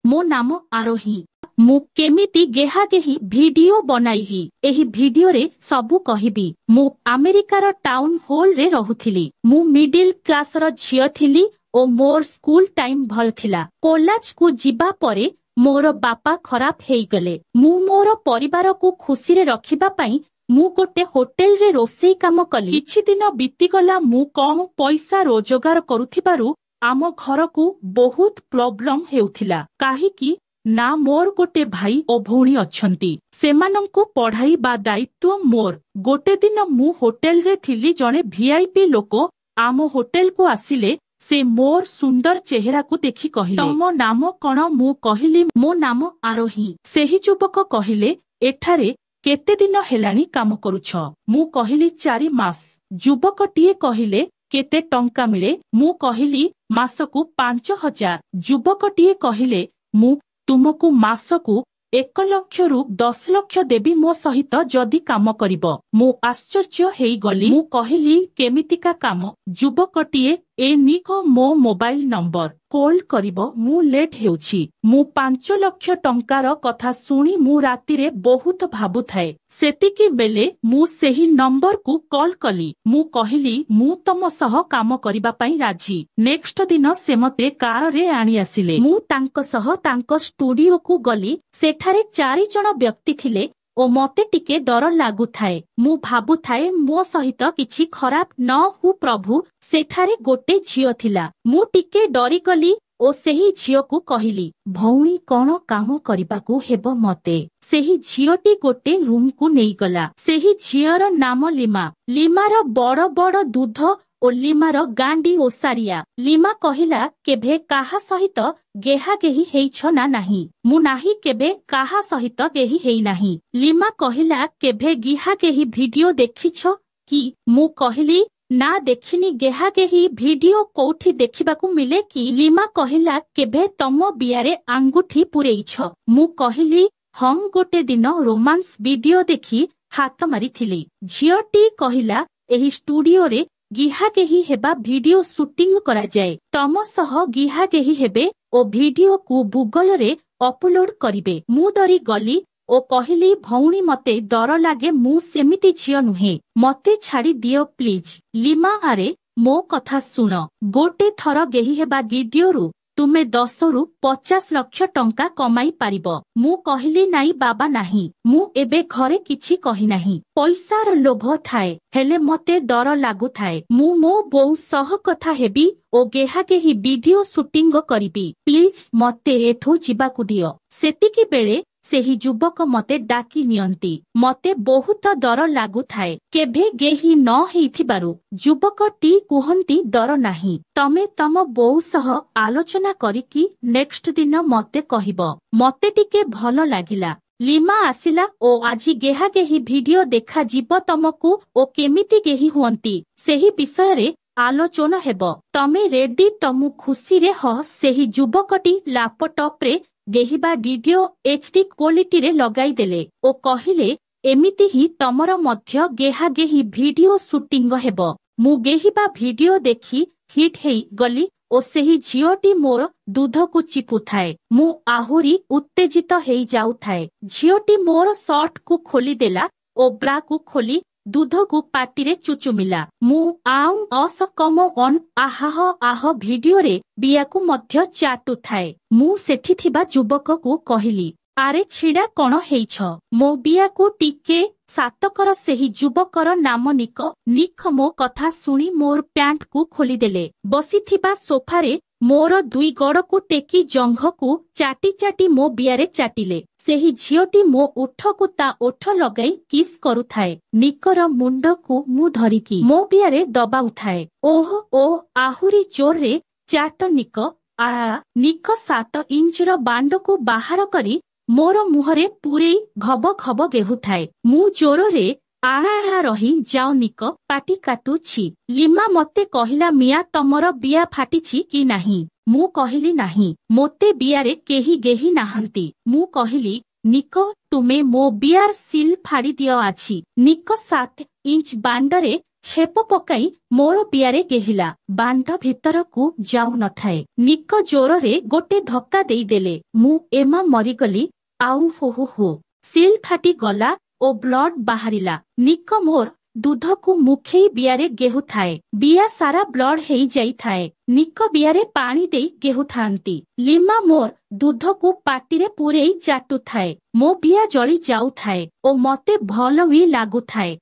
मो नाम आरोही। मु केमिति गेहा गेही वीडियो बनाइली एही वीडियो रे सबु कहिबी। मु अमेरिकार टाउन हॉल रे रहुथिली। मु मिडिल क्लास रो झियो थिली ओ मोर स्कूल टाइम भल थिला। कॉलेज को जिबा परे मोर बापा खराब हेई गले। मु मोर परिवार को खुशी रे रखिबा पई मु गोटे होटेल रे रोसेई काम कली। किछि दिन बीती गला। मु कम पैसा रोजगार करुथिबारु आम घर को बहुत प्रॉब्लम हेउथिला। काहेकि ना मोर गोटे भाई ओ भौणी अछंती। सेमानंकु पढ़ाई बा दायित्व मोर। गोटे दिन मु होटेल रे थिली। जणे वीआईपी लोको आम होटेल को आसिले। से मोर सुंदर चेहरा को देखि कहिले, तम नाम कण? मु कहिली मो नाम आरोही। सेही युवक कहिले, एठारे केते दिन हेलाणी काम करुछ? मु कहिली 4 मास। युवकटीए कहिले, केते टंका मिले? मु कहिली मासकु 5000। युवकटीए कहिले, मु तुमको मासकु 1 लाख रु 10 लाख देबी मो सहित जदि काम करिब। मु आश्चर्य हेई गली। मु कहिली केमितिका काम? युवकटीए, ए निको मो मोबाइल नंबर, कॉल करिब। मु लेट हेउछि। मु 5 लाख टंकार कथा सुनी मु राति रे बहुत भाबुथाए। सेतिकी बेले मु सेही नंबर को कॉल कली। मु कहिली मु तम सह काम करिबा पई राजी। नेक्स्ट दिन से मते कार रे आनी आसिले। मु तांको सह तांको स्टूडियो को गली। सेठारे 4 जण व्यक्ति थिले ओ मते टिके डर लागुथाए। मु भाबुथाए मो सहित किछि खराब न हु प्रभु। सेठारे गोटे झियो थिला। मु टिके डरी गली ओ सेही झियो को कहिली, भौणी कौन काम करिबाकू हेबो मते। सेही झियोटी गोटे रूम को नेई गला। सेही झियर नाम लीमा। लीमार बड़ बड़ दूध ओ लीमार गांडी ओसारिया। लीमा कहिला, केभे काहा सहित गेहा गेही हेइछ ना नाही? मु नाही, केबे काहा सहित गेही हेई नाही। लीमा कहिला, केभे गिहा गेही वीडियो देखिछ कि? मु कहिली ना देखिनी। गेहा गेही वीडियो कोठी देखिबाकू मिले कि? लीमा कहिला, केभे तम बियारे आंगुठी पुरेइछ? मु कहिली हम गोटे दिन रोमांस वीडियो देखि हाथ मारिथिली। झियोटी कहिला, एही स्टूडियो रे गिहा गेही हेबा वीडियो शूटिंग करा जाए। तम सह गिहा गेही हेबे ओ वीडियो को गूगल रे अपलोड करिवे। मु डरी गली ओ कहिली, भौणी मते डर लागे। मु सेमिति झियो नुहे, मते छाड़ी दियो प्लीज। लीमा, आरे मो कथा सुन। गोटे थर गेही हेबा वीडियो रु तुमे 10 रु 50 लाख टंका कमाई पारिबो। मु कहिली नाही बाबा नाही। मु एबे घरे किछि कहि नाही। पैसार लोभ थाए, हेले मते डर लागु थाए। मु मो बोउ सह कथा हेबी ओ गेहा गेही वीडियो शूटिंग करिबी। प्लीज मते एठो जिबाकू दियो। सेतिकी बेले सेही युवक मते डाकी नियंती। मते बहुत डर लागु थाए। केभे गेही न हेइथिबारु युवकटी कुहंती डर नाही। तमे तम बोउ सह आलोचना करिकी नेक्स्ट दिन मते कहिबो। मते टिके भल लागिला। लीमा आसिला ओ आजी गेहा गेही वीडियो देखा जीव तमकू ओ केमिति गेही हुअंती सेही विषय रे आलोचना हेबो। तमे रेडी? तमु खुशी रे ह। सेही युवकटी लैपटॉप रे गेहिबा वीडियो एचडी क्वालिटी रे लगाई देले ओ कहिले, एमिति ही तमर मध्य गेहा गेही वीडियो शूटिंग हेबो। मु गेहिबा वीडियो देखी हिट हेई गली ओ सेही झियोटी मोर दूध को चिपुथाए। मु आहुरी उत्तेजित हेई जाउथाए। झियोटी मोर शर्ट को खोली देला ओ ब्रा को खोली दूध को पाटी रे चुचुमिला। मु आउ अस कम ऑन आहा आह वीडियो रे बिया को मध्य चाटू थाए। मु सेठी थिबा युवक को कहिली, आरे छिडा कण हेइछ? मो बिया को टिके सातकर। सेही युवकर नाम निक। निक मो कथा सुनी मोर पैंट को खोली देले। बसी थिबा सोफा रे मोर 2 गड़ को टेकी जंघ को चाटी चाटी मो बियारे चाटिले। सेही झियोटी मो ओठ को ता ओठ लगाई किस करुथाए। निकर मुंड को मु धरिकी मो बियारे दबाउथाए। ओह ओ आहुरी जोर रे चाट निक। आ निक 7 इंच र बांड को बाहर करी मोर मुहरे पूरे घब घब गेहुथाए। मु जोर रे आड़ा रही जाओ निक, पाटी काटुछि। लीमा मते कहिला, मिया तमर बिया फाटिछि कि नाही? मु कहिली नाही, मोते बियारे केही गेही नाहंती। मु कहिली, निक तुमे मो बियार सिल फाड़ी दियो आछि। निक 7 इंच बांडरे ଛେପ ପକାଇ ମୋର ପିଆରେ ଗେହିଲା। ବାଣ୍ଡ ଭିତରକୁ ଯାଉ ନଥାଏ। ନିକ ଜୋରରେ ଗୋଟେ ଧକ୍କା ଦେଇଦେଲେ। ମୁଁ ଏମା ମରିଗଲି। ଆଉ ହୋ ହୋ ହୋ। ସିଲ୍ ଫାଟିଗଲା ଓ ବ୍ଲଡ୍ ବାହାରିଲା। ନିକ ମୋର ଦୁଧକୁ ମୁଖେଇ ବିଆରେ ଗେହୁଥାଏ। ବିଆ ସାରା ବ୍ଲଡ୍ ହେଇଯାଇଥାଏ। ନିକ ବିଆରେ ପାଣି ଦେଇ ଗେହୁଥାନ୍ତି। ଲିମା ମୋର ଦୁଧକୁ ପାଟିରେ ପୂରେଇ ଚାଟୁଥାଏ। ମୋ ବିଆ ଜଳି ଯାଉଥାଏ ଓ ମତେ ଭଲ ବି ଲାଗୁଥାଏ।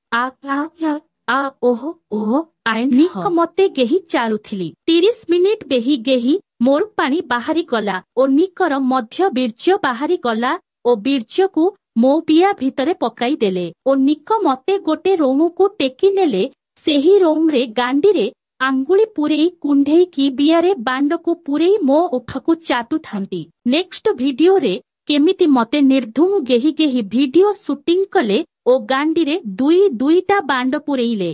ଓହୋ ଓହୋ ନିକ ମତେ ଗେହି ଚାଲୁଥିଲି। 30 ମିନିଟ୍ ବେହି ଗେହି ମୋର ପାଣି ବାହାରିଗଲା ଓ ନିକର ମଧ୍ୟ ବୀର୍ଯ୍ୟ ବାହାରିଗଲା ଓ ବୀର୍ଯ୍ୟକୁ ମୋ ବିଆ ଭିତରେ ପକାଇ ଦେଲେ ଓ ନିକ ମତେ ଗୋଟେ ରୁମକୁ ଟେକି ନେଲେ। ସେହି ରୁମରେ ଗାଣ୍ଡିରେ ଆଙ୍ଗୁଳି ପୂରେଇ କୁଣ୍ଢେଇକି ବିଆରେ ବାଣ୍ଡକୁ ପୂରେଇ ମୋ ଓଠକୁ ଚାଟୁଥାନ୍ତି। ନେକ୍ସଟ ଭିଡିଓରେ କେମିତି ମତେ ନିର୍ଧୁମ ଗେହି ଗେହି ଭିଡିଓ ସୁଟିଂ କଲେ ଓ ଗାଣ୍ଡିରେ ଦୁଇଟା ବାଣ୍ଡ ପୂରେଇଲେ।